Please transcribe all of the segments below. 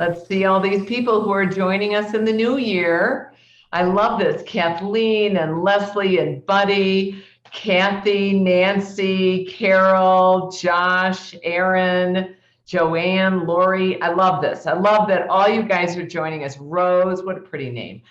Let's see all these people who are joining us in the new year. I love this. Kathleen and Leslie and Buddy, Kathy, Nancy, Carol, Josh, Aaron, Joanne, Lori. I love this. I love that all you guys are joining us. Rose, what a pretty name.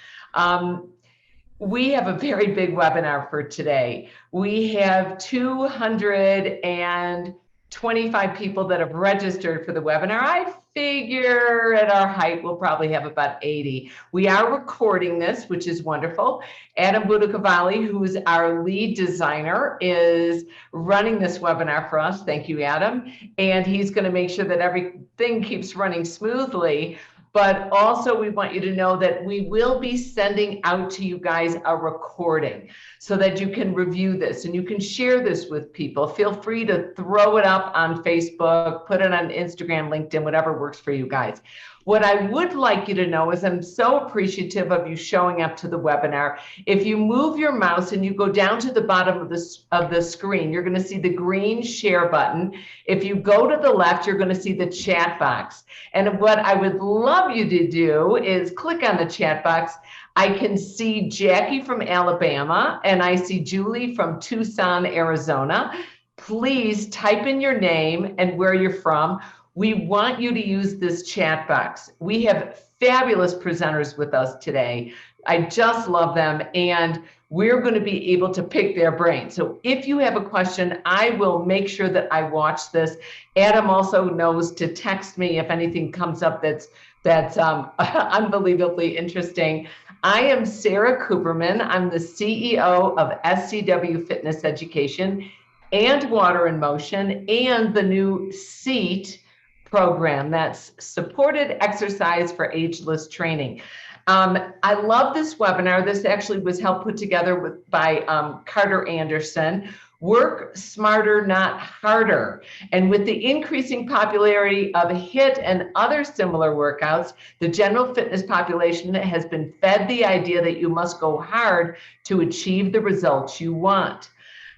We have a very big webinar for today. We have 225 people that have registered for the webinar. I figure at our height, we'll probably have about 80. We are recording this, which is wonderful. Adam Budacavalli, who's our lead designer, is running this webinar for us. Thank you, Adam. And he's going to make sure that everything keeps running smoothly. But also we want you to know that we will be sending out to you guys a recording so that you can review this and you can share this with people. Feel free to throw it up on Facebook, put it on Instagram, LinkedIn, whatever works for you guys. What I would like you to know is I'm so appreciative of you showing up to the webinar. If you move your mouse and you go down to the bottom of the screen, you're going to see the green share button. If you go to the left, you're going to see the chat box. And what I would love you to do is click on the chat box. I can see Jackie from Alabama, and I see Julie from Tucson, Arizona. Please type in your name and where you're from. We want you to use this chat box. We have fabulous presenters with us today. I just love them, and we're going to be able to pick their brain. So if you have a question, I will make sure that I watch this. Adam also knows to text me if anything comes up that's unbelievably interesting. I am Sara Kooperman. I'm the CEO of SCW Fitness Education and WATERinMOTION and the new SEAT program, that's supported exercise for ageless training. I love this webinar. This actually was helped put together by Carter Anderson. Work smarter, not harder. And with the increasing popularity of HIIT and other similar workouts, the general fitness population has been fed the idea that you must go hard to achieve the results you want.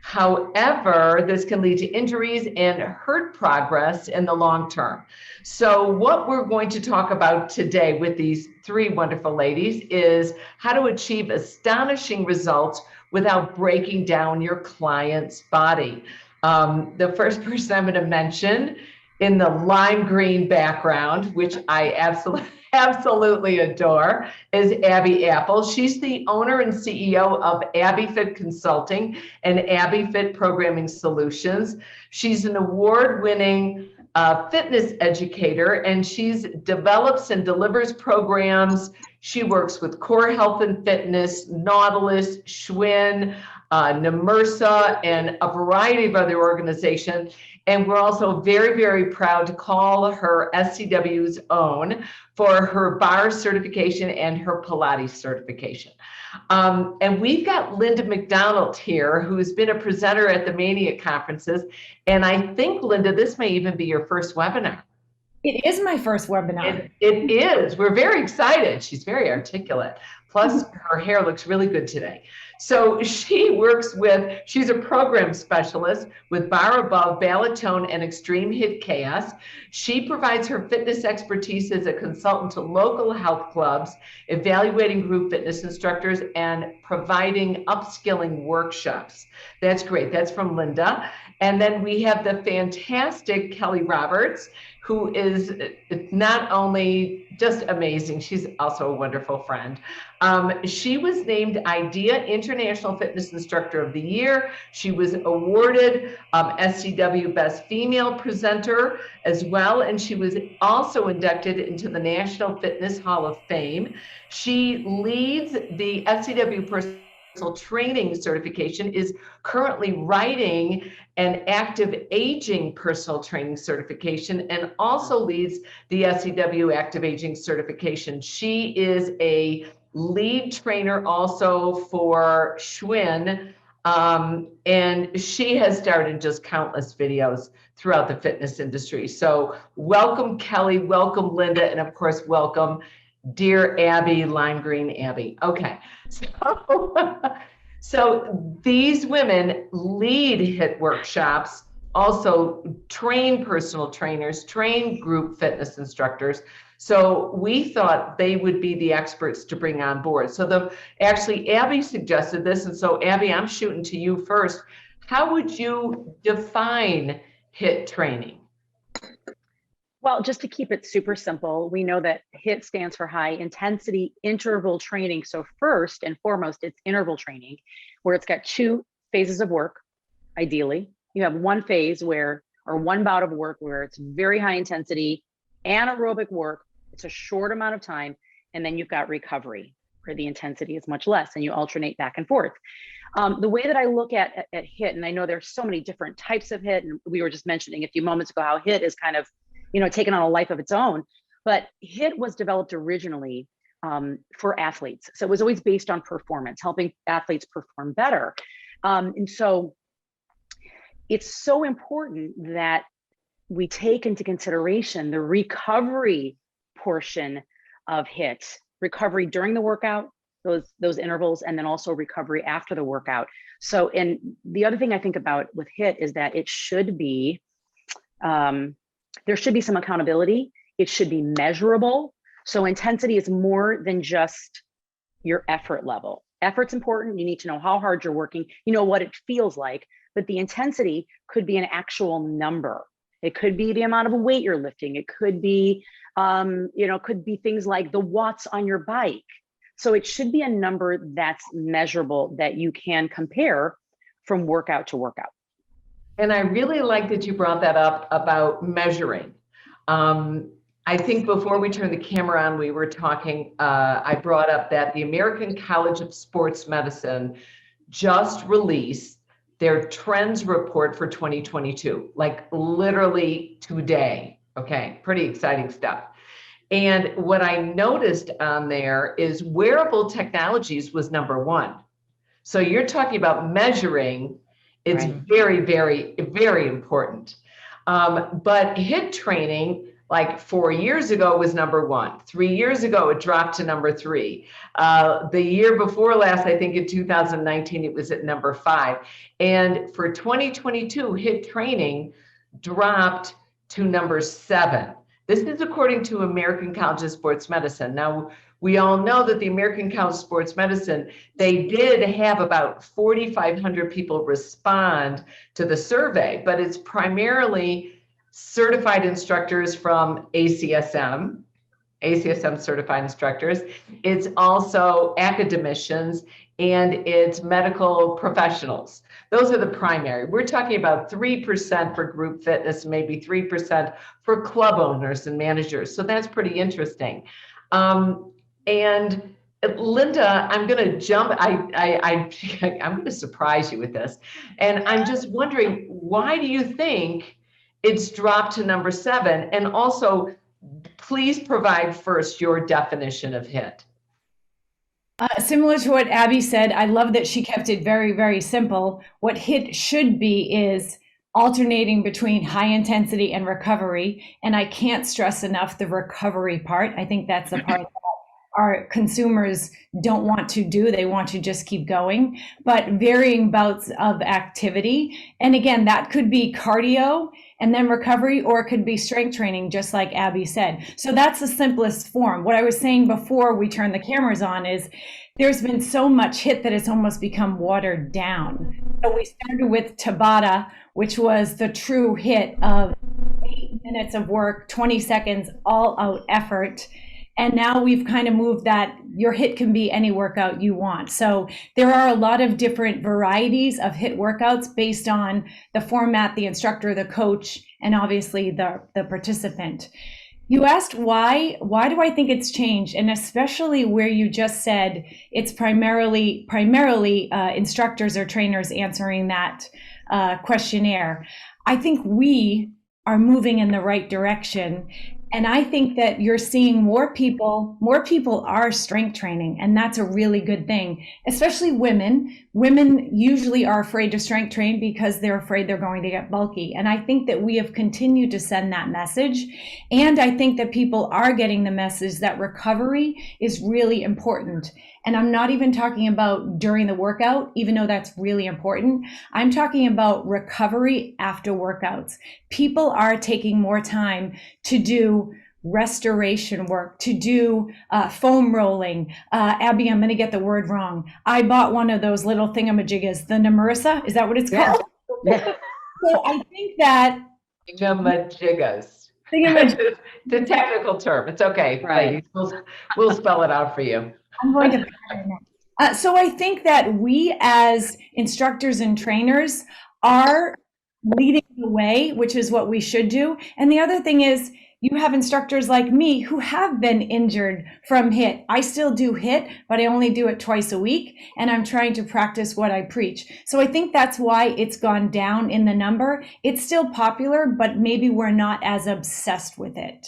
However, this can lead to injuries and hurt progress in the long term. So what we're going to talk about today with these three wonderful ladies is how to achieve astonishing results without breaking down your client's body. The first person I'm going to mention in the lime green background, which I absolutely adore, is Abbie Appel. She's the owner and CEO of Abbiefit Consulting and Appel Programming Solutions. She's an award-winning fitness educator, and she's develops and delivers programs. She works with Core Health and Fitness, Nautilus, Schwinn, NMRSA, and a variety of other organizations. And we're also very, very proud to call her SCW's own for her Barre certification and her Pilates certification. And we've got Linda Mcdonald here, who's been a presenter at the Mania conferences. And I think, Linda, this may even be your first webinar. It is my first webinar. It is. We're very excited. She's very articulate. Plus, her hair looks really good today. So she's a program specialist with Barre Above, Ballatone, and Extreme HIIT Chaos. She provides her fitness expertise as a consultant to local health clubs, evaluating group fitness instructors, and providing upskilling workshops. That's great. That's from Linda. And then we have the fantastic Kelly Roberts, who is not only just amazing, she's also a wonderful friend. She was named IDEA International Fitness Instructor of the Year. She was awarded SCW Best Female Presenter as well, and she was also inducted into the National Fitness Hall of Fame. She leads the SCW Personal Training certification, is currently writing an active aging personal training certification, and also leads the SCW active aging certification. She is a lead trainer also for Schwinn, and she has starred in just countless videos throughout the fitness industry. So welcome, Kelly, welcome, Linda, and of course, welcome, dear Abbie, lime green Abbie. Okay, so these women lead HIIT workshops, also train personal trainers, train group fitness instructors. So we thought they would be the experts to bring on board. So actually Abbie suggested this. And so Abbie, I'm shooting to you first. How would you define HIIT training? Well, just to keep it super simple, we know that HIIT stands for high intensity interval training. So first and foremost, it's interval training, where it's got 2 phases of work. Ideally, you have one phase or one bout of work where it's very high intensity anaerobic work. It's a short amount of time. And then you've got recovery, where the intensity is much less and you alternate back and forth. The way that I look at HIIT, and I know there's so many different types of HIIT, and we were just mentioning a few moments ago how HIIT is kind of, taken on a life of its own, but HIIT was developed originally for athletes. So it was always based on performance, helping athletes perform better. And so it's so important that we take into consideration the recovery portion of HIIT, recovery during the workout, those intervals, and then also recovery after the workout. So, and the other thing I think about with HIIT is that it should be, there should be some accountability. It should be measurable. So intensity is more than just your effort level. Effort's important. You need to know how hard you're working, what it feels like, but the intensity could be an actual number. It could be the amount of weight you're lifting. It could be, could be things like the watts on your bike. So it should be a number that's measurable, that you can compare from workout to workout. And I really like that you brought that up about measuring. I think before we turned the camera on, we were talking, I brought up that the American College of Sports Medicine just released their trends report for 2022, like literally today. Okay, pretty exciting stuff. And what I noticed on there is wearable technologies was number 1. So you're talking about measuring. It's right. Very, very, very important. But HIIT training, like 4 years ago, was number 1. 3 years ago, it dropped to number 3. The year before last, I think in 2019, it was at number 5. And for 2022, HIIT training dropped to number 7. This is according to American College of Sports Medicine. Now, we all know that the American College of Sports Medicine, they did have about 4,500 people respond to the survey, but it's primarily certified instructors from ACSM certified instructors. It's also academicians, and it's medical professionals. Those are the primary. We're talking about 3% for group fitness, maybe 3% for club owners and managers. So that's pretty interesting. And Linda, I'm going to jump. I'm going to surprise you with this. And I'm just wondering, why do you think it's dropped to number 7? And also, please provide first your definition of HIIT. Similar to what Abbie said, I love that she kept it very, very simple. What HIIT should be is alternating between high intensity and recovery. And I can't stress enough the recovery part. I think that's the part that our consumers don't want to do. They want to just keep going, but varying bouts of activity. And again, that could be cardio and then recovery, or it could be strength training, just like Abbie said. So that's the simplest form. What I was saying before we turned the cameras on is there's been so much HIIT that it's almost become watered down. So we started with Tabata, which was the true HIIT of 8 minutes of work, 20 seconds, all out effort. And now we've kind of moved that your HIIT can be any workout you want. So there are a lot of different varieties of HIIT workouts based on the format, the instructor, the coach, and obviously the participant. You asked why do I think it's changed? And especially where you just said it's primarily instructors or trainers answering that questionnaire. I think we are moving in the right direction. And I think that you're seeing more people are strength training, and that's a really good thing, especially women. Women usually are afraid to strength train because they're afraid they're going to get bulky. And I think that we have continued to send that message. And I think that people are getting the message that recovery is really important. And I'm not even talking about during the workout, even though that's really important. I'm talking about recovery after workouts. People are taking more time to do restoration work, to do foam rolling. Abbie, I'm going to get the word wrong. I bought one of those little thingamajiggas, the Namarissa. Is that what it's called? Yeah. So I think that Thingamajiggas. thingamajig, The technical term. It's okay, Right. ladies. We'll spell it out for you. I'm going to so I think that we as instructors and trainers are leading the way, which is what we should do. And the other thing is, you have instructors like me who have been injured from HIIT. I still do HIIT, but I only do it twice a week, and I'm trying to practice what I preach. So I think that's why it's gone down in the number. It's still popular, but maybe we're not as obsessed with it.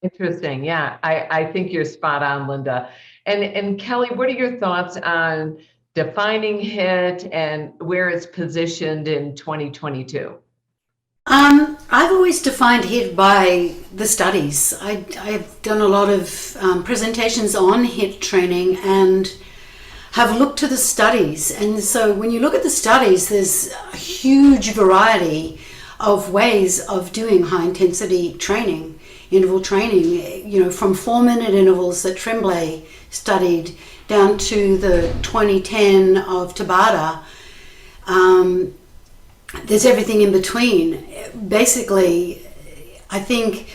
Interesting. Yeah, I think you're spot on, Linda. And Kelly, what are your thoughts on defining HIIT and where it's positioned in 2022? I've always defined HIIT by the studies. I've done a lot of presentations on HIIT training and have looked to the studies. And so when you look at the studies, there's a huge variety of ways of doing high intensity training, interval training, you know, from 4-minute intervals that Tremblay studied down to the 2010 of Tabata. There's everything in between. Basically, I think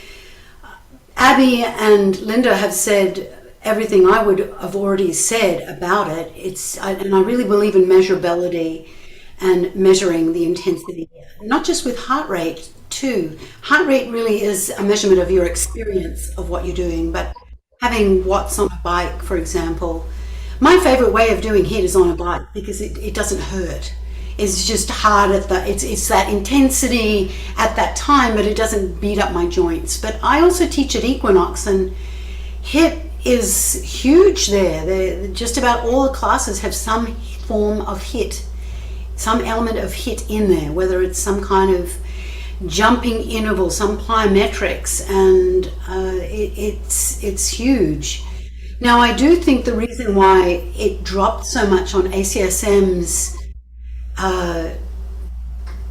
Abbie and Linda have said everything I would have already said about it. And I really believe in measurability and measuring the intensity, not just with heart rate too. Heart rate really is a measurement of your experience of what you're doing, but having watts on a bike, for example. My favorite way of doing HIIT is on a bike because it doesn't hurt. It's just hard it's that intensity at that time, but it doesn't beat up my joints. But I also teach at Equinox, and HIIT is huge there. Just about all the classes have some form of HIIT, some element of HIIT in there, whether it's some kind of jumping interval, some plyometrics, and it's huge. Now, I do think the reason why it dropped so much on ACSM's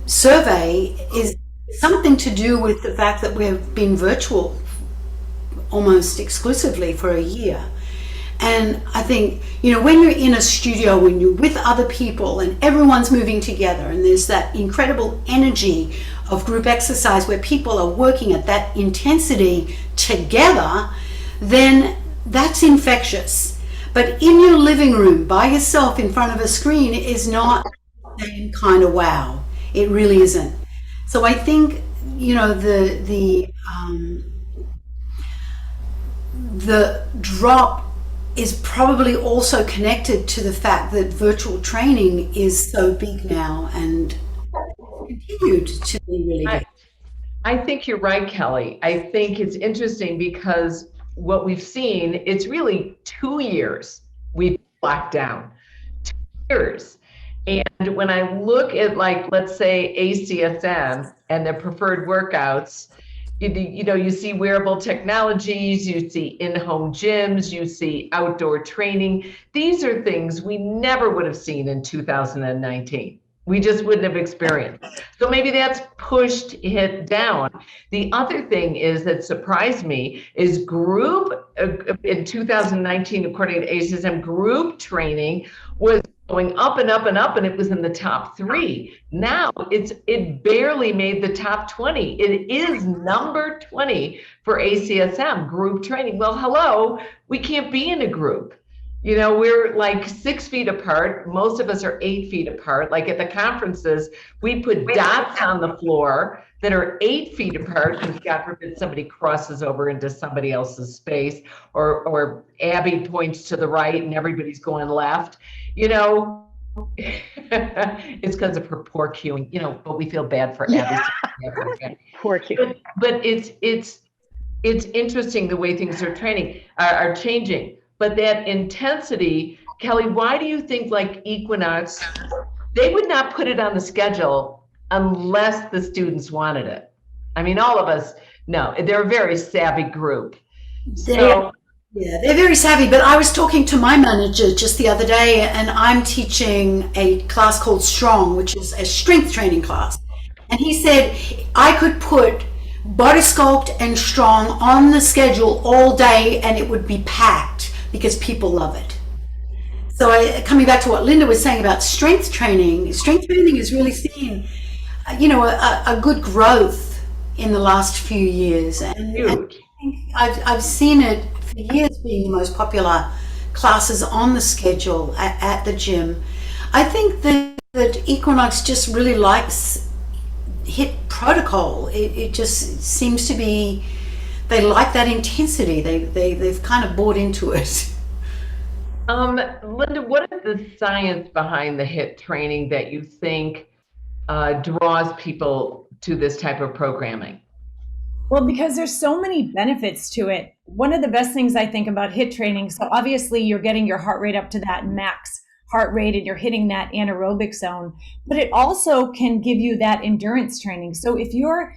survey is something to do with the fact that we've been virtual almost exclusively for a year. And I think, you know, when you're in a studio, when you're with other people and everyone's moving together and there's that incredible energy of group exercise where people are working at that intensity together, then that's infectious. But in your living room by yourself in front of a screen is not the same kind of wow. It really isn't. So I think, you know, the drop is probably also connected to the fact that virtual training is so big now and continued to be really big. I think you're right, Kelly. I think it's interesting because what we've seen, it's really 2 years we've locked down. 2 years. And when I look at, like, let's say ACSM and their preferred workouts, you know, you see wearable technologies, you see in-home gyms, you see outdoor training. These are things we never would have seen in 2019. We just wouldn't have experienced. So maybe that's pushed HIIT down. The other thing is that surprised me is group in 2019, according to ACSM, group training was going up and up and up, and it was in the top 3. Now it barely made the top 20. It is number 20 for ACSM group training. Well, hello, we can't be in a group. You know, we're like 6 feet apart. Most of us are 8 feet apart. Like at the conferences, we put dots on the floor that are 8 feet apart because God forbid somebody crosses over into somebody else's space, or Abbie points to the right and everybody's going left. You know, it's because of her poor cueing, you know, but we feel bad for Abbie. Poor cueing. But it's interesting the way things are changing. But that intensity, Kelly, why do you think, like Equinox, they would not put it on the schedule unless the students wanted it? I mean, all of us know they're a very savvy group. So, yeah, they're very savvy. But I was talking to my manager just the other day, and I'm teaching a class called Strong, which is a strength training class. And he said I could put body sculpt and strong on the schedule all day, and it would be packed because people love it. So coming back to what Linda was saying about strength training is really seeing, a good growth in the last few years. And I think I've seen it for years being the most popular classes on the schedule at the gym. I think that Equinox just really likes HIIT protocol. It just seems to be, they like that intensity. They've kind of bought into it. Linda, what is the science behind the HIIT training that you think draws people to this type of programming? Well, because there's so many benefits to it. One of the best things I think about HIIT training, so obviously you're getting your heart rate up to that max heart rate and you're hitting that anaerobic zone, but it also can give you that endurance training. So if you're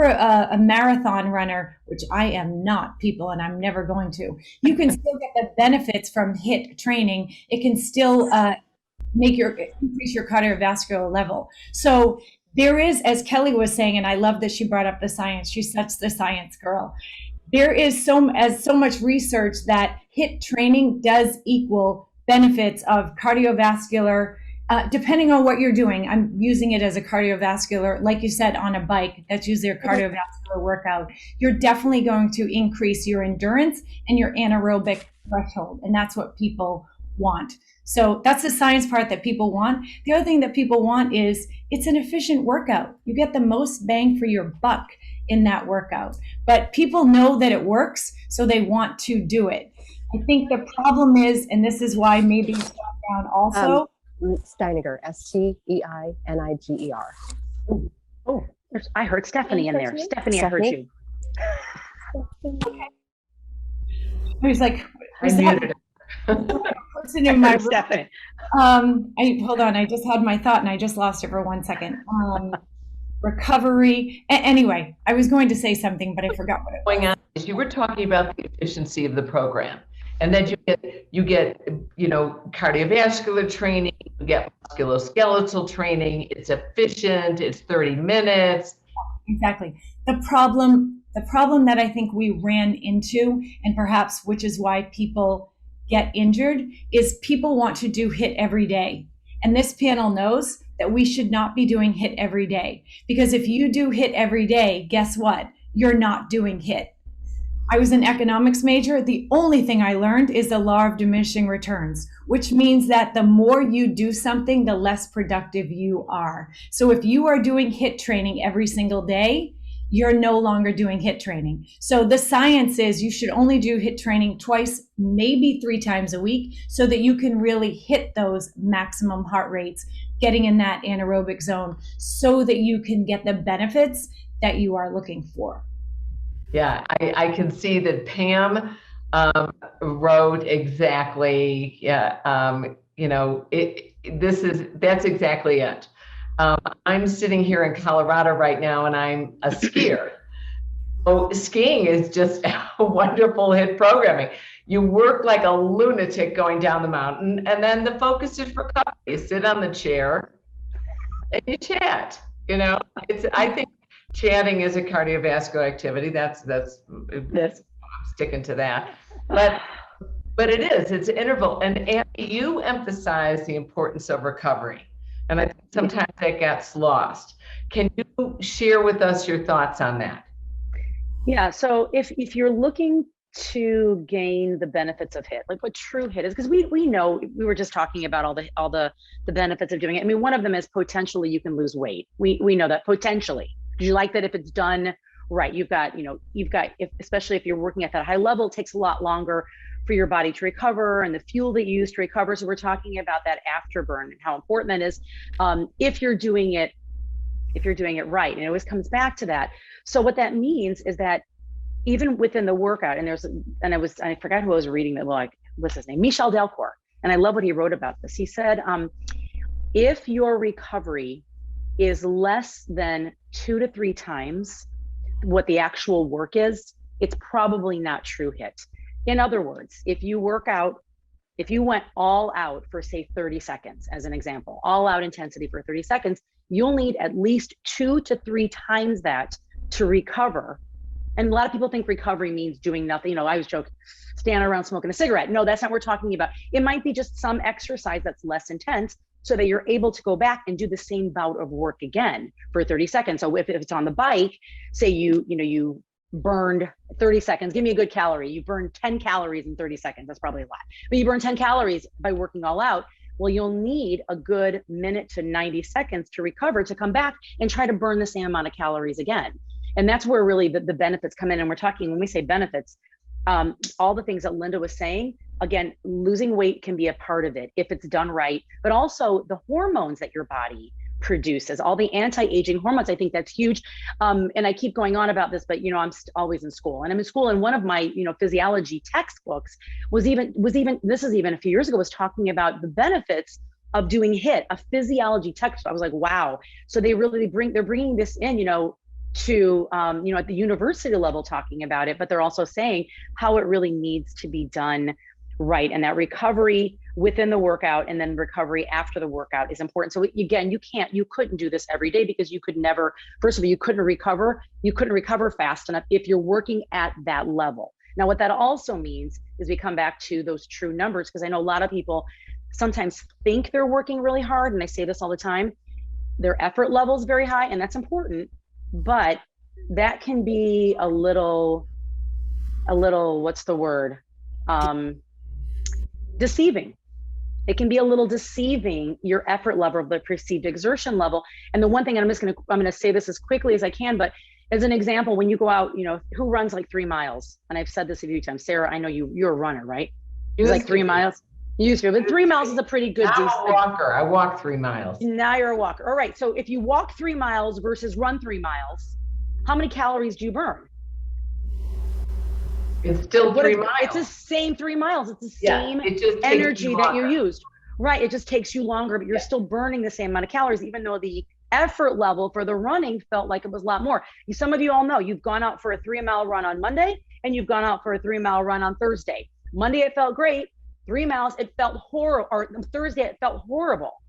a marathon runner, which I am not, people, and I'm never going to, you can still get the benefits from HIIT training. It can still increase your cardiovascular level. So there is, as Kelly was saying, and I love that she brought up the science. She's such the science girl. There is so much research that HIIT training does equal benefits of cardiovascular, depending on what you're doing. I'm using it as a cardiovascular, like you said, on a bike, that's usually a cardiovascular workout. You're definitely going to increase your endurance and your anaerobic threshold, and that's what people want. So that's the science part that people want. The other thing that people want is it's an efficient workout. You get the most bang for your buck in that workout. But people know that it works, so they want to do it. I think the problem is, and this is why maybe it's down also. Steiniger, Steininger. Oh, I heard Stephanie in there. Stephanie, I heard you. Okay. I was like, I muted it. Person in my Stephanie. Hold on, I just had my thought and I just lost it for 1 second. Recovery. Anyway, I was going to say something, but I forgot what it was. Going on is you were talking about the efficiency of the program, and then you get cardiovascular training, you get musculoskeletal training. It's efficient. It's 30 minutes. Exactly. The problem that I think we ran into, and perhaps which is why people get injured, is people want to do HIIT every day. And this panel knows that we should not be doing HIIT every day, because if you do HIIT every day, guess what? You're not doing HIIT. I was an economics major. The only thing I learned is the law of diminishing returns, which means that the more you do something, the less productive you are. So if you are doing HIIT training every single day, you're no longer doing HIIT training. So the science is you should only do HIIT training twice, maybe 3 times a week, so that you can really hit those maximum heart rates, getting in that anaerobic zone, so that you can get the benefits that you are looking for. Yeah, I can see that Pam wrote exactly. Yeah, that's exactly it. I'm sitting here in Colorado right now, and I'm a skier. Oh, skiing is just a wonderful HIIT programming. You work like a lunatic going down the mountain, and then the focus is recovery. You sit on the chair and you chat. I think chatting is a cardiovascular activity. That's I'm sticking to that. But it's interval. And Abbie, you emphasize the importance of recovery. And I think sometimes that gets lost. Can you share with us your thoughts on that? Yeah, so if you're looking to gain the benefits of HIIT, like what true HIIT is, because we know, we were just talking about all the benefits of doing it. I mean, one of them is potentially you can lose weight. We know that potentially. Because you like that if it's done right. You've got, especially if you're working at that high level, it takes a lot longer for your body to recover, and the fuel that you use to recover. So we're talking about that afterburn and how important that is if you're doing it right. And it always comes back to that. So what that means is that even within the workout, I forgot who I was reading that, what's his name? Michel Delcourt. And I love what he wrote about this. He said, if your recovery is less than 2 to 3 times what the actual work is, it's probably not true HIIT. In other words, if you went all out for, say, 30 seconds, as an example, all out intensity for 30 seconds, you'll need at least 2 to 3 times that to recover. And a lot of people think recovery means doing nothing. You know, I was joking, standing around smoking a cigarette. No, that's not what we're talking about. It might be just some exercise that's less intense so that you're able to go back and do the same bout of work again for 30 seconds. So if it's on the bike, say you burned 30 seconds, give me a good calorie. You burned 10 calories in 30 seconds. That's probably a lot, but you burn 10 calories by working all out. Well, you'll need a good minute to 90 seconds to recover, to come back and try to burn the same amount of calories again. And that's where really the benefits come in. And we're talking, when we say benefits, all the things that Linda was saying, again, losing weight can be a part of it if it's done right, but also the hormones that your body produces, all the anti-aging hormones. I think that's huge. And I keep going on about this, but I'm always in school, and I'm in school. And one of my, physiology textbooks was even, this is even a few years ago, was talking about the benefits of doing HIIT, a physiology textbook. I was like, wow. So they're bringing this in, to, at the university level, talking about it, but they're also saying how it really needs to be done right. And that recovery within the workout and then recovery after the workout is important. So again, you couldn't do this every day, because you could never, first of all, you couldn't recover fast enough if you're working at that level. Now, what that also means is we come back to those true numbers, because I know a lot of people sometimes think they're working really hard. And I say this all the time, their effort level is very high, and that's important. But that can be a little, what's the word? Deceiving. It can be a little deceiving, your effort level, the perceived exertion level. And the one thing, and I'm going to say this as quickly as I can, but as an example, when you go out, who runs like 3 miles? And I've said this a few times. Sarah, I know you're a runner, right? It's like 3 miles. You used to, but 3 miles is a pretty good. I'm a walker. I walk 3 miles. Now you're a walker. All right. So if you walk 3 miles versus run 3 miles, how many calories do you burn? It's still 3 miles. It's the same 3 miles. It's the same energy that you used. Right. It just takes you longer, but you're still burning the same amount of calories, even though the effort level for the running felt like it was a lot more. Some of you all know you've gone out for a 3-mile run on Monday, and you've gone out for a 3-mile run on Thursday. Monday, it felt great. 3 miles, it felt horrible. Or Thursday, it felt horrible,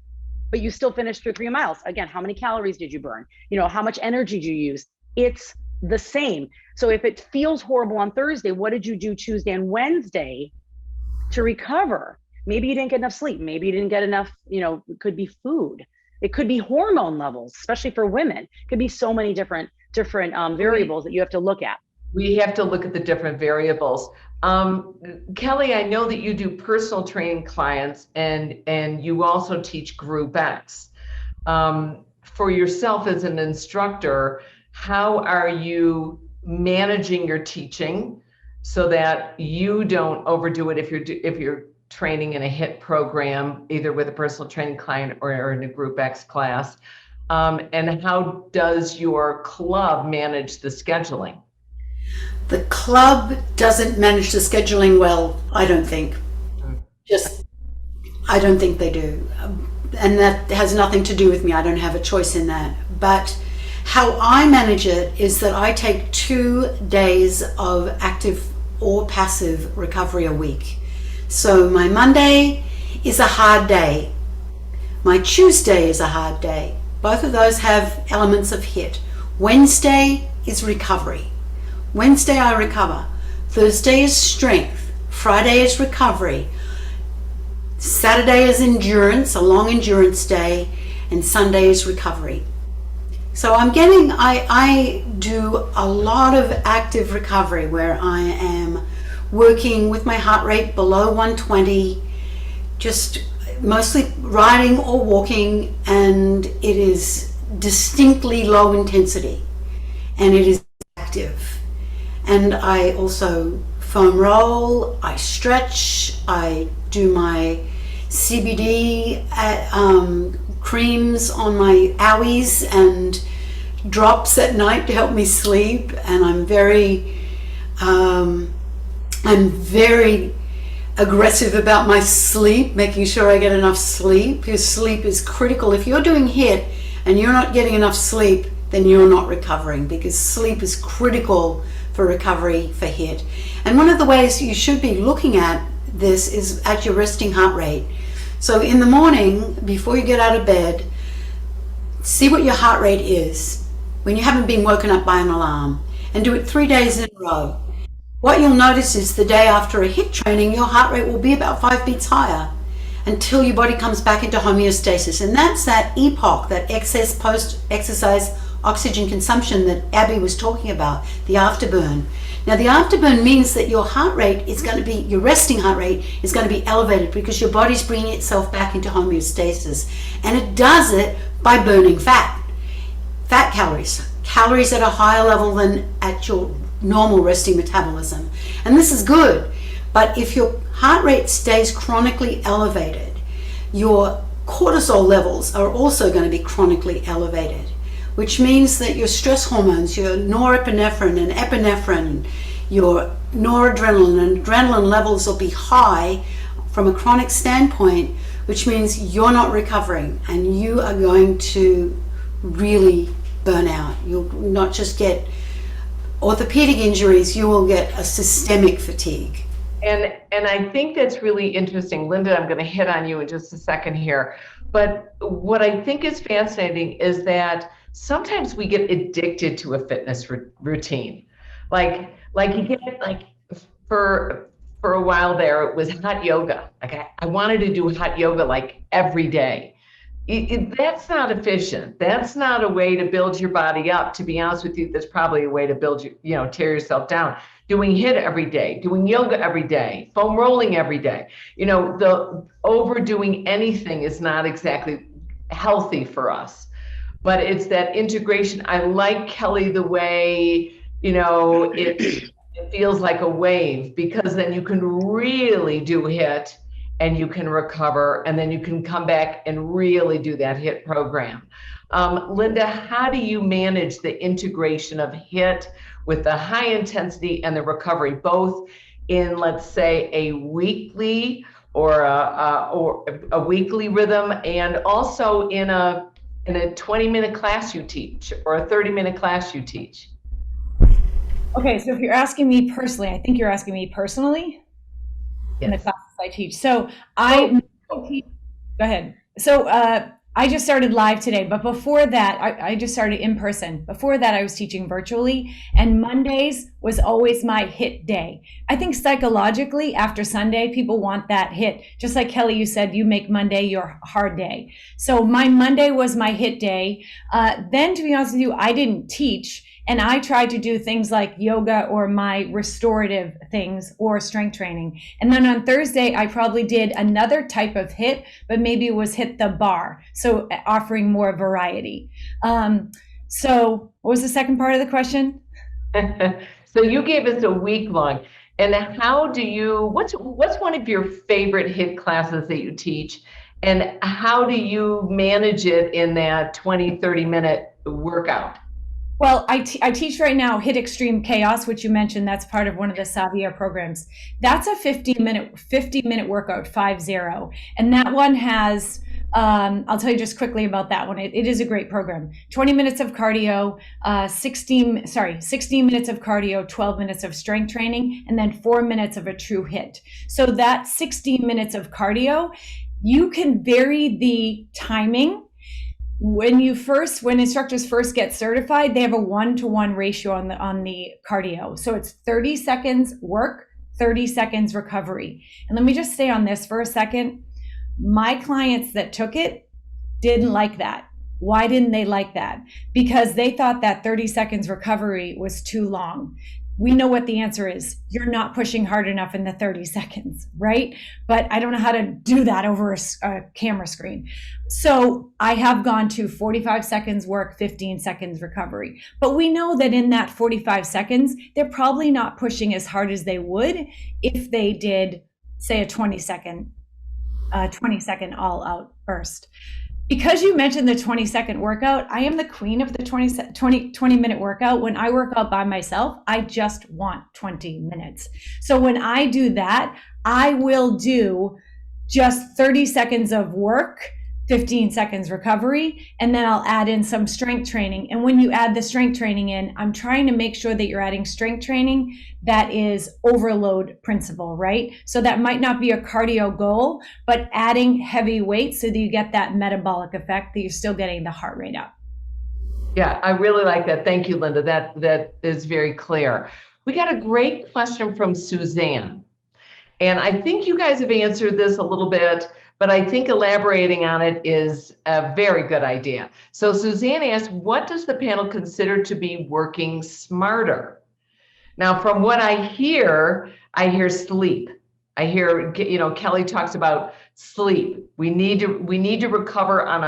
but you still finished through 3 miles. Again, how many calories did you burn? How much energy did you use? It's the same. So if it feels horrible on Thursday, what did you do Tuesday and Wednesday to recover? Maybe you didn't get enough sleep. Maybe you didn't get enough, it could be food. It could be hormone levels, especially for women. It could be so many different variables that you have to look at. We have to look at the different variables. Kelly, I know that you do personal training clients, and you also teach Group X. For yourself as an instructor, how are you managing your teaching so that you don't overdo it if you're training in a HIIT program, either with a personal training client or in a Group X class? And how does your club manage the scheduling? The club doesn't manage the scheduling well, I don't think. I don't think they do. And that has nothing to do with me. I don't have a choice in that. But how I manage it is that I take 2 days of active or passive recovery a week. So my Monday is a hard day. My Tuesday is a hard day. Both of those have elements of HIIT. Wednesday is recovery. Wednesday I recover. Thursday is strength. Friday is recovery. Saturday is endurance, a long endurance day, and Sunday is recovery. So I do a lot of active recovery where I am working with my heart rate below 120, just mostly riding or walking, and it is distinctly low intensity and it is active. And I also foam roll, I stretch, I do my CBD creams on my owies and drops at night to help me sleep. And I'm very aggressive about my sleep, making sure I get enough sleep, because sleep is critical. If you're doing HIIT and you're not getting enough sleep, then you're not recovering, because sleep is critical for recovery for HIIT. And one of the ways you should be looking at this is at your resting heart rate. So in the morning, before you get out of bed, see what your heart rate is. when you haven't been woken up by an alarm, and do it 3 days in a row. What you'll notice is the day after a HIIT training, your heart rate will be about 5 beats higher until your body comes back into homeostasis. And that's that epoch, that excess post-exercise oxygen consumption that Abbie was talking about, the afterburn. Now, the afterburn means that your heart rate is going to be, your resting heart rate is going to be elevated because your body's bringing itself back into homeostasis. And it does it by burning fat calories at a higher level than at your normal resting metabolism. And this is good, but if your heart rate stays chronically elevated, your cortisol levels are also going to be chronically elevated, which means that your stress hormones, your norepinephrine and epinephrine, your noradrenaline and adrenaline levels will be high from a chronic standpoint, which means you're not recovering and you are going to really burn out. You'll not just get orthopedic injuries, you will get a systemic fatigue. And I think that's really interesting. Linda, I'm going to hit on you in just a second here. But what I think is fascinating is that sometimes we get addicted to a fitness routine. Like you get, like, for a while there, it was hot yoga. Like I wanted to do hot yoga like every day. That's not efficient. That's not a way to build your body up. To be honest with you, that's probably a way to build you, tear yourself down. Doing HIIT every day, doing yoga every day, foam rolling every day. The overdoing anything is not exactly healthy for us. But it's that integration. I like, Kelly, the way, it feels like a wave, because then you can really do HIIT and you can recover, and then you can come back and really do that HIIT program. Linda, how do you manage the integration of HIIT with the high intensity and the recovery, both in, let's say, a weekly or a weekly rhythm, and also in a 20-minute class you teach or a 30-minute class you teach? Okay, so if you're asking me personally, I think you're asking me personally. Yes. In the classes I teach. So I teach, go ahead. So I just started live today, but before that, I just started in person. Before that, I was teaching virtually, and Mondays was always my HIIT day. I think psychologically, after Sunday, people want that HIIT. Just like Kelly, you said, you make Monday your hard day. So my Monday was my HIIT day. Then, to be honest with you, I didn't teach. And I tried to do things like yoga or my restorative things or strength training. And then on Thursday, I probably did another type of HIIT, but maybe it was HIIT the Barre. So offering more variety. So what was the second part of the question? So you gave us a week long. And how do you, what's one of your favorite HIIT classes that you teach? And how do you manage it in that 20, 30-minute workout? Well, I teach right now HIIT Extreme Chaos, which you mentioned. That's part of one of the Savia programs. That's a 50-minute workout, 50. And that one has, I'll tell you just quickly about that one. It is a great program. 20 minutes of cardio, 16 minutes of cardio, 12 minutes of strength training, and then 4 minutes of a true HIIT. So that 16 minutes of cardio, you can vary the timing. When instructors first get certified, they have a 1-to-1 ratio on the cardio. So it's 30 seconds work, 30 seconds recovery. And let me just stay on this for a second. My clients that took it didn't like that. Why didn't they like that? Because they thought that 30 seconds recovery was too long. We know what the answer is. You're not pushing hard enough in the 30 seconds, right? But I don't know how to do that over a camera screen. So I have gone to 45 seconds work, 15 seconds recovery. But we know that in that 45 seconds, they're probably not pushing as hard as they would if they did, say, a 20-second all-out burst. Because you mentioned the 20-second workout, I am the queen of the 20-minute workout. When I work out by myself, I just want 20 minutes. So when I do that, I will do just 30 seconds of work, 15 seconds recovery, and then I'll add in some strength training. And when you add the strength training in, I'm trying to make sure that you're adding strength training that is overload principle, right? So that might not be a cardio goal, but adding heavy weights so that you get that metabolic effect, that you're still getting the heart rate up. Yeah, I really like that. Thank you, Linda. That is very clear. We got a great question from Suzanne. And I think you guys have answered this a little bit, but I think elaborating on it is a very good idea. So Suzanne asked, what does the panel consider to be working smarter? Now, from what I hear sleep. I hear, Kelly talks about sleep. We need to recover on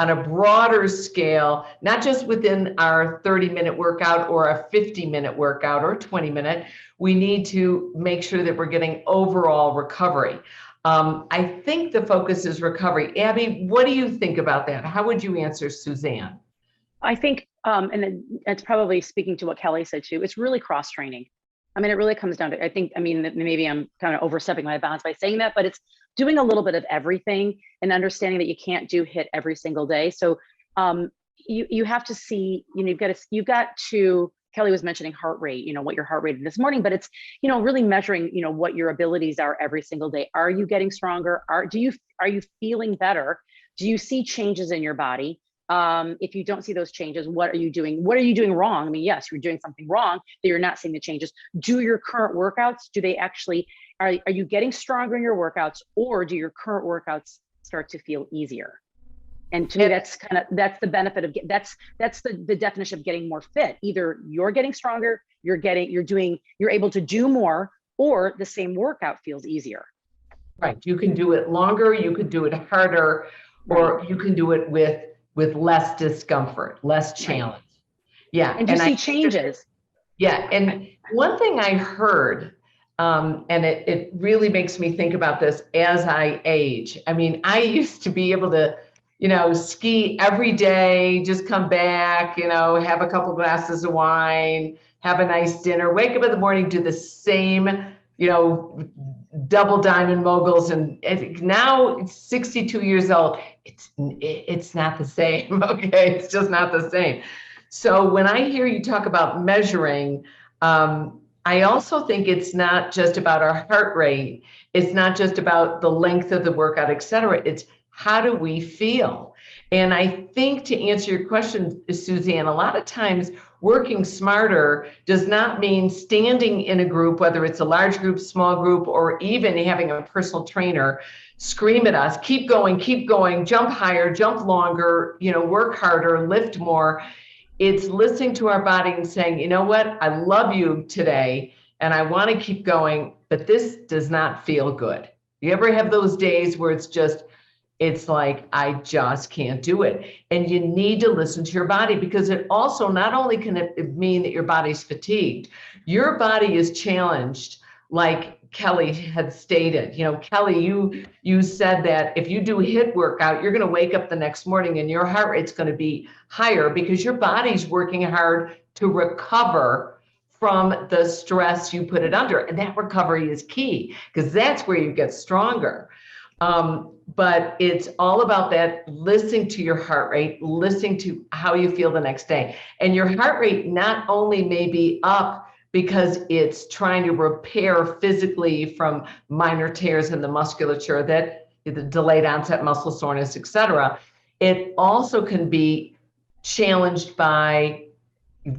a broader scale, not just within our 30-minute workout or a 50-minute workout or a 20-minute. We need to make sure that we're getting overall recovery. I think the focus is recovery. Abbie, what do you think about that? How would you answer Suzanne? I think, and it's probably speaking to what Kelly said too, it's really cross-training. I mean, it really comes down to, maybe I'm kind of overstepping my bounds by saying that, but it's doing a little bit of everything and understanding that you can't do HIIT every single day. So you have to see, you've got to, Kelly was mentioning heart rate, what your heart rate is this morning, but it's, really measuring, what your abilities are every single day. Are you getting stronger? Are you feeling better? Do you see changes in your body? If you don't see those changes, what are you doing? What are you doing wrong? I mean, yes, you're doing something wrong that you're not seeing the changes. Do your current workouts, do they actually, are you getting stronger in your workouts, or do your current workouts start to feel easier? And to me, that's the benefit of, that's the definition of getting more fit. Either you're getting stronger, you're able to do more, or the same workout feels easier. Right. You can do it longer, you could do it harder, or you can do it with less discomfort, less challenge. Right. Yeah. And you see changes. Yeah. And one thing I heard, and it really makes me think about this as I age. I mean, I used to be able to, ski every day, just come back, have a couple glasses of wine, have a nice dinner, wake up in the morning, do the same, double diamond moguls. And now it's 62 years old. It's not the same. Okay. It's just not the same. So when I hear you talk about measuring, I also think it's not just about our heart rate. It's not just about the length of the workout, et cetera. It's how do we feel? And I think, to answer your question, Suzanne, a lot of times working smarter does not mean standing in a group, whether it's a large group, small group, or even having a personal trainer scream at us, keep going, jump higher, jump longer, work harder, lift more. It's listening to our body and saying, you know what, I love you today and I want to keep going, but this does not feel good. You ever have those days where it's like, I just can't do it. And you need to listen to your body, because it also, not only can it mean that your body's fatigued, your body is challenged, like Kelly had stated. Kelly, you said that if you do HIIT workout, you're going to wake up the next morning and your heart rate's going to be higher because your body's working hard to recover from the stress you put it under. And that recovery is key, because that's where you get stronger. But it's all about that, listening to your heart rate, listening to how you feel the next day. And your heart rate not only may be up because it's trying to repair physically from minor tears in the musculature, that the delayed onset muscle soreness, et cetera. It also can be challenged by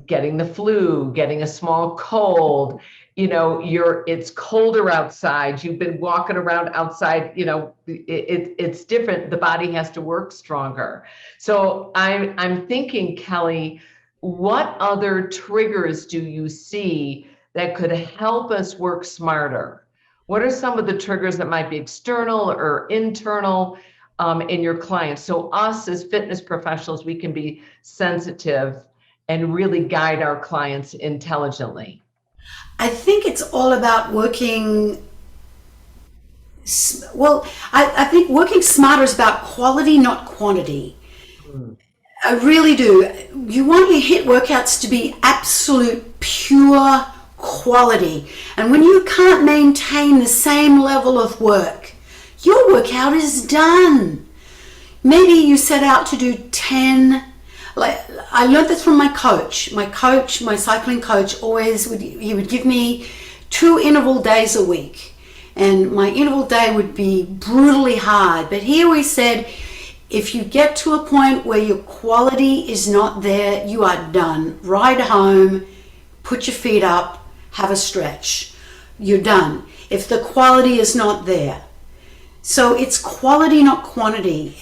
getting the flu, getting a small cold, it's colder outside, you've been walking around outside, it's different. The body has to work stronger. So I'm thinking, Kelly, what other triggers do you see that could help us work smarter? What are some of the triggers that might be external or internal in your clients? So us as fitness professionals, we can be sensitive and really guide our clients intelligently. I think it's all about working. Well, I think working smarter is about quality, not quantity. I really do. You want your HIIT workouts to be absolute pure quality. And when you can't maintain the same level of work, your workout is done. Maybe you set out to do 10. Like, I learned this from my coach. My cycling coach, he would give me 2 interval days a week. And my interval day would be brutally hard. But he always said, If you get to a point where your quality is not there, you are done. Ride home, put your feet up, have a stretch. You're done. If the quality is not there. So it's quality, not quantity.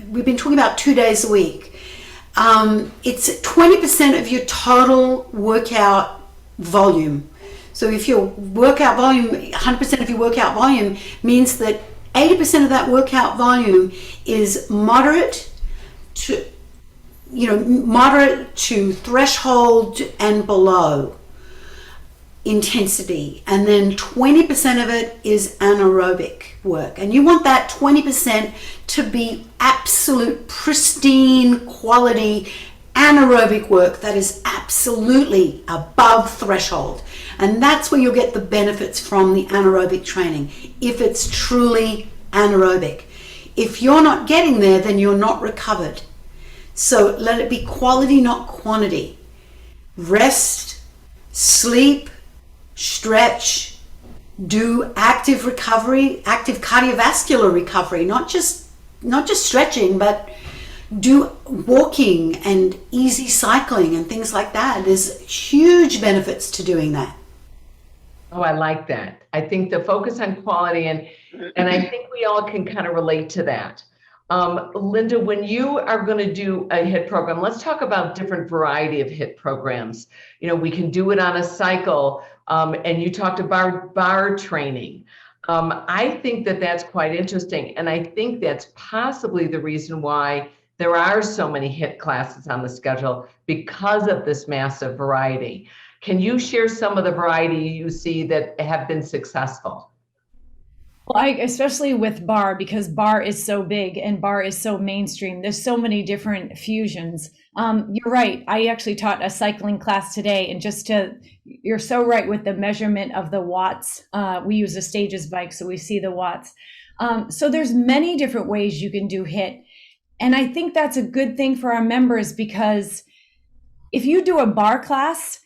We've been talking about 2 days a week. It's 20% of your total workout volume. So if your workout volume, 100% of your workout volume means that 80% of that workout volume is moderate to threshold and below intensity, and then 20% of it is anaerobic work, and you want that 20% to be absolute pristine quality anaerobic work that is absolutely above threshold, and that's where you'll get the benefits from the anaerobic training, if it's truly anaerobic. If you're not getting there, then you're not recovered. So let it be quality, not quantity. Rest, sleep, stretch, do active recovery, active cardiovascular recovery, not just stretching, but do walking and easy cycling and things like that. There's huge benefits to doing that. Oh, I like that. I think the focus on quality, and I think we all can kind of relate to that. Linda, when you are going to do a HIIT program, let's talk about different variety of HIIT programs. We can do it on a cycle, and you talked about Barre training. I think that that's quite interesting, and I think that's possibly the reason why there are so many HIIT classes on the schedule, because of this massive variety. Can you share some of the variety you see that have been successful? Well, especially with Barre, because Barre is so big and Barre is so mainstream. There's so many different fusions. You're right. I actually taught a cycling class today, and you're so right with the measurement of the watts. We use a Stages bike, so we see the watts. So there's many different ways you can do HIIT. And I think that's a good thing for our members, because if you do a Barre class,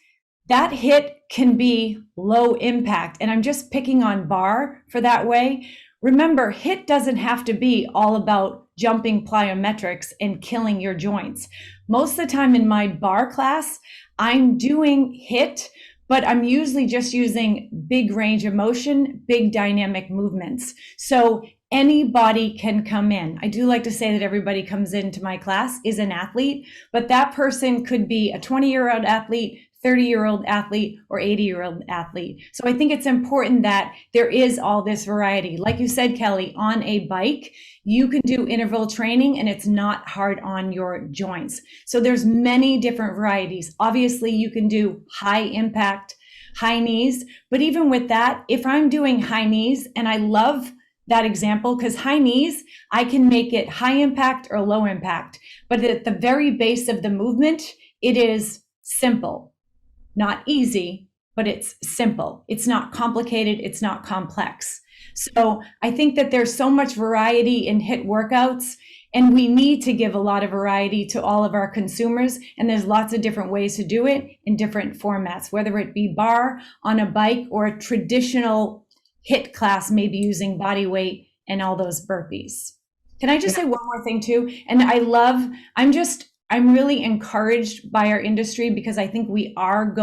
that HIIT can be low impact. And I'm just picking on Barre for that way. Remember, HIIT doesn't have to be all about jumping plyometrics and killing your joints. Most of the time in my Barre class, I'm doing HIIT, but I'm usually just using big range of motion, big dynamic movements. So anybody can come in. I do like to say that everybody comes into my class is an athlete, but that person could be a 20-year-old athlete, 30-year-old athlete, or 80-year-old athlete. So I think it's important that there is all this variety. Like you said, Kelly, on a bike, you can do interval training and it's not hard on your joints. So there's many different varieties. Obviously, you can do high impact, high knees, but even with that, if I'm doing high knees, and I love that example, because high knees, I can make it high impact or low impact, but at the very base of the movement, it is simple. Not easy, but it's simple. It's not complicated. It's not complex. So I think that there's so much variety in HIIT workouts, and we need to give a lot of variety to all of our consumers. And there's lots of different ways to do it in different formats, whether it be Barre on a bike or a traditional HIIT class, maybe using body weight and all those burpees. Can I just say one more thing too? And I'm really encouraged by our industry, because I think we are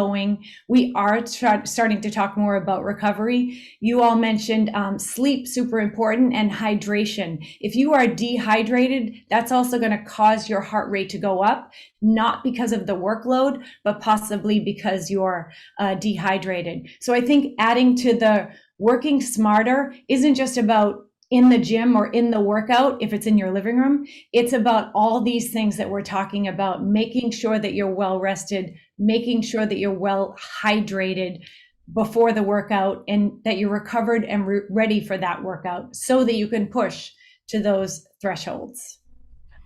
starting to talk more about recovery. You all mentioned sleep, super important, and hydration. If you are dehydrated, that's also going to cause your heart rate to go up, not because of the workload, but possibly because you're dehydrated. So I think adding to the working smarter isn't just about in the gym or in the workout, if it's in your living room. It's about all these things that we're talking about, making sure that you're well rested, making sure that you're well hydrated before the workout, and that you're recovered and ready for that workout, so that you can push to those thresholds.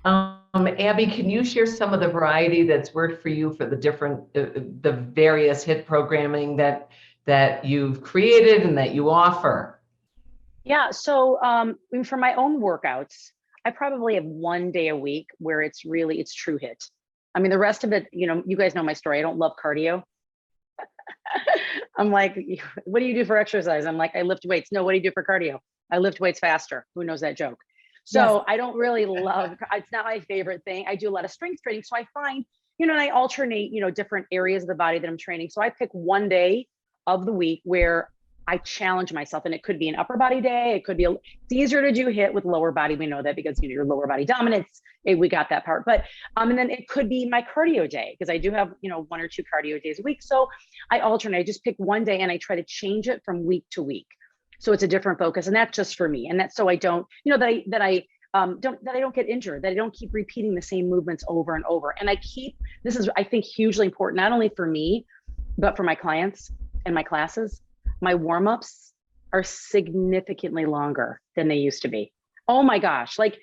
Abbie, can you share some of the variety that's worked for you for the various HIIT programming that you've created and that you offer? Yeah, so for my own workouts, I probably have 1 day a week where it's true HIIT. I mean, the rest of it, you guys know my story. I don't love cardio. I'm like, what do you do for exercise? I'm like, I lift weights. No, what do you do for cardio? I lift weights faster. Who knows that joke? So Yes. I don't really love, it's not my favorite thing. I do a lot of strength training. So I find, and I alternate, different areas of the body that I'm training. So I pick one day of the week where I challenge myself, and it could be an upper body day. It could be, it's easier to do HIIT with lower body. We know that because your lower body dominance, we got that part. But, and then it could be my cardio day, because I do have, 1 or 2 cardio days a week. So I alternate, I just pick one day and I try to change it from week to week. So it's a different focus, and that's just for me. And that's so I don't, that I don't get injured, that I don't keep repeating the same movements over and over. And this is, I think, hugely important, not only for me, but for my clients and my classes. My warm-ups are significantly longer than they used to be. Oh my gosh, like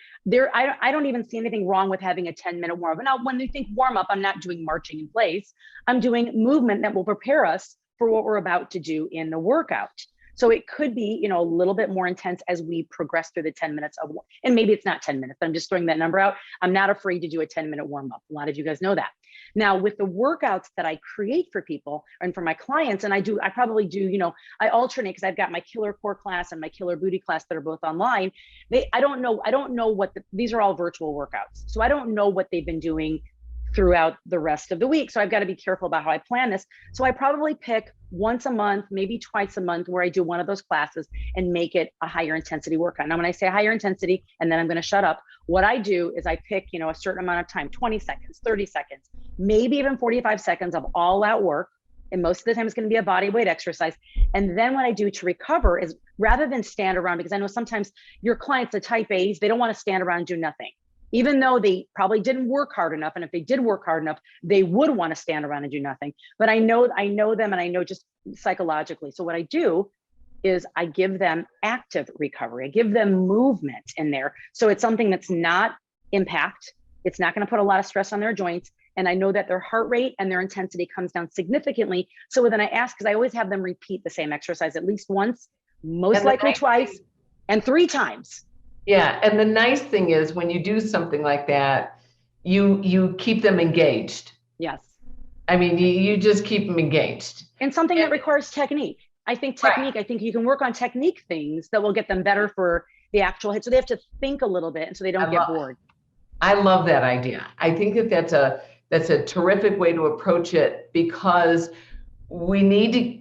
I don't even see anything wrong with having a 10-minute warm-up. Now, when you think warm-up, I'm not doing marching in place. I'm doing movement that will prepare us for what we're about to do in the workout. So it could be, a little bit more intense as we progress through the 10 minutes of, and maybe it's not 10 minutes, but I'm just throwing that number out. I'm not afraid to do a 10-minute warm-up. A lot of you guys know that. Now, with the workouts that I create for people and for my clients, and I probably do, I alternate, because I've got my killer core class and my killer booty class that are both online. I don't know what these are all virtual workouts. So I don't know what they've been doing throughout the rest of the week. So I've got to be careful about how I plan this. So I probably pick once a month, maybe twice a month, where I do one of those classes and make it a higher intensity workout. Now, when I say higher intensity, and then I'm going to shut up, what I do is I pick, a certain amount of time, 20 seconds, 30 seconds, maybe even 45 seconds of all out work. And most of the time it's going to be a body weight exercise. And then what I do to recover is, rather than stand around, because I know sometimes your clients, the type A's, they don't want to stand around and do nothing, even though they probably didn't work hard enough. And if they did work hard enough, they would want to stand around and do nothing. But I know them, and I know just psychologically. So what I do is I give them active recovery. I give them movement in there. So it's something that's not impact. It's not going to put a lot of stress on their joints. And I know that their heart rate and their intensity comes down significantly. So then I ask, because I always have them repeat the same exercise at least once, most likely twice, and 3 times. Yeah, and the nice thing is, when you do something like that, you keep them engaged. Yes. I mean, you just keep them engaged. And something that requires technique. I think you can work on technique things that will get them better for the actual HIIT. So they have to think a little bit, and so they don't get bored. I love that idea. I think that's a terrific way to approach it, because we need to,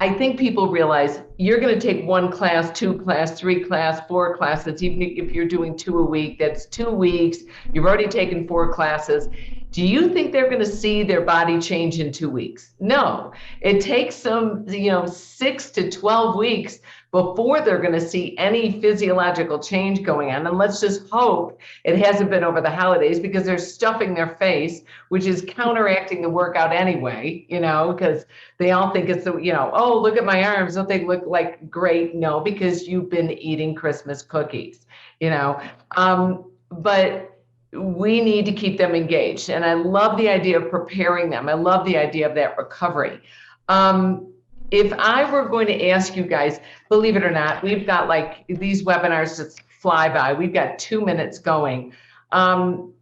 I think people realize you're going to take 1 class, 2 class, 3 class, 4 classes. Even if you're doing 2 a week, that's 2 weeks. You've already taken 4 classes. Do you think they're going to see their body change in 2 weeks? No, it takes them, 6 to 12 weeks before they're going to see any physiological change going on. And let's just hope it hasn't been over the holidays, because they're stuffing their face, which is counteracting the workout anyway, because they all think it's oh, look at my arms. Don't they look like great? No, because you've been eating Christmas cookies, but we need to keep them engaged. And I love the idea of preparing them. I love the idea of that recovery. If I were going to ask you guys, believe it or not, we've got like these webinars just fly by. We've got 2 minutes going. I'm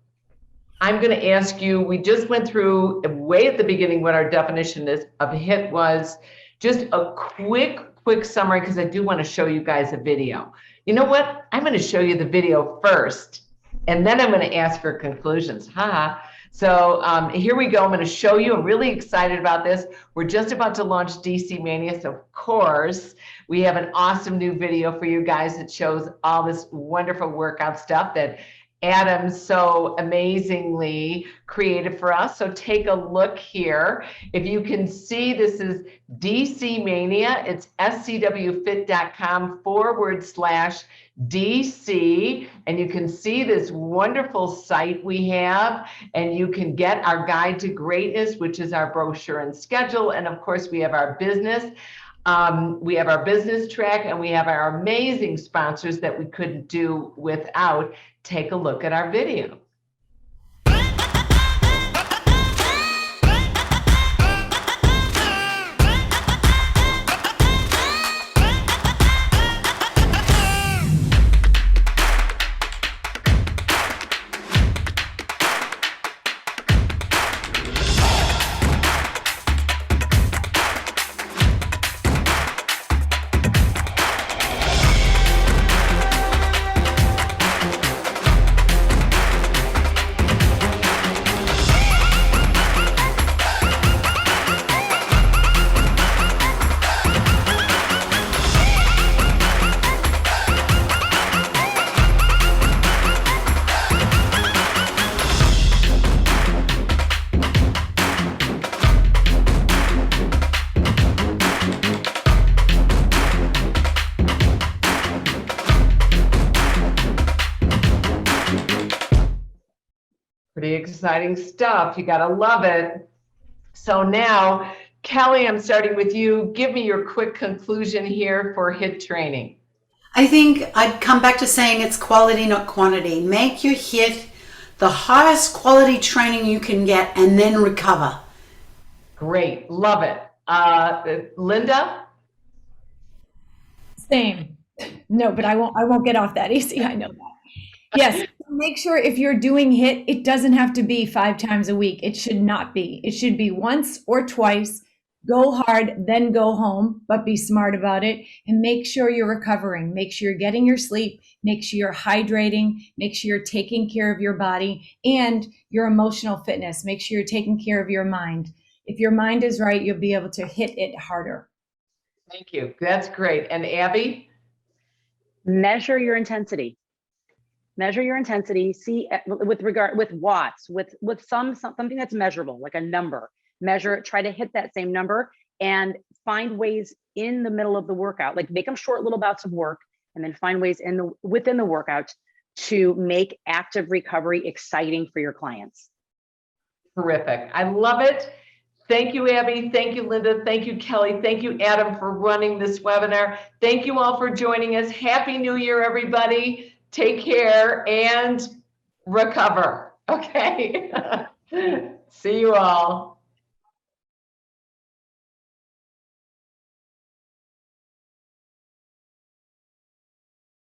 going to ask you, we just went through way at the beginning what our definition of HIIT was. Just a quick summary, because I do want to show you guys a video. You know what? I'm going to show you the video first, and then I'm going to ask for conclusions. So here we go. I'm going to show you. I'm really excited about this. We're just about to launch DC Mania. So of course, we have an awesome new video for you guys that shows all this wonderful workout stuff that Adam so amazingly created for us. So take a look here. If you can see, this is DC Mania. It's scwfit.com/DC. And you can see this wonderful site we have, and you can get our guide to greatness, which is our brochure and schedule. And of course, we have our business. We have our business track, and we have our amazing sponsors that we couldn't do without. Take a look at our video. exciting stuff. You got to love it. So now, Kelly, I'm starting with you. Give me your quick conclusion here for HIIT training. I think I'd come back to saying it's quality, not quantity. Make your HIIT the highest quality training you can get and then recover. Great. Love it. Linda? Same. No, but I won't get off that easy. I know that. Yes. Make sure if you're doing HIIT, it doesn't have to be 5 times a week. It should not be. It should be once or twice. Go hard, then go home, but be smart about it, and make sure you're recovering. Make sure you're getting your sleep. Make sure you're hydrating. Make sure you're taking care of your body and your emotional fitness. Make sure you're taking care of your mind. If your mind is right, you'll be able to hit it harder. Thank you. That's great. And Abbie? Measure your intensity. Measure your intensity. See with watts, with something that's measurable, like a number. Measure it, try to hit that same number, and find ways in the middle of the workout, like make them short little bouts of work, and then find ways within the workout to make active recovery exciting for your clients. Terrific. I love it. Thank you, Abbie. Thank you, Linda. Thank you, Kelly. Thank you, Adam, for running this webinar. Thank you all for joining us. Happy New Year, everybody. Take care and recover. Okay. See you all.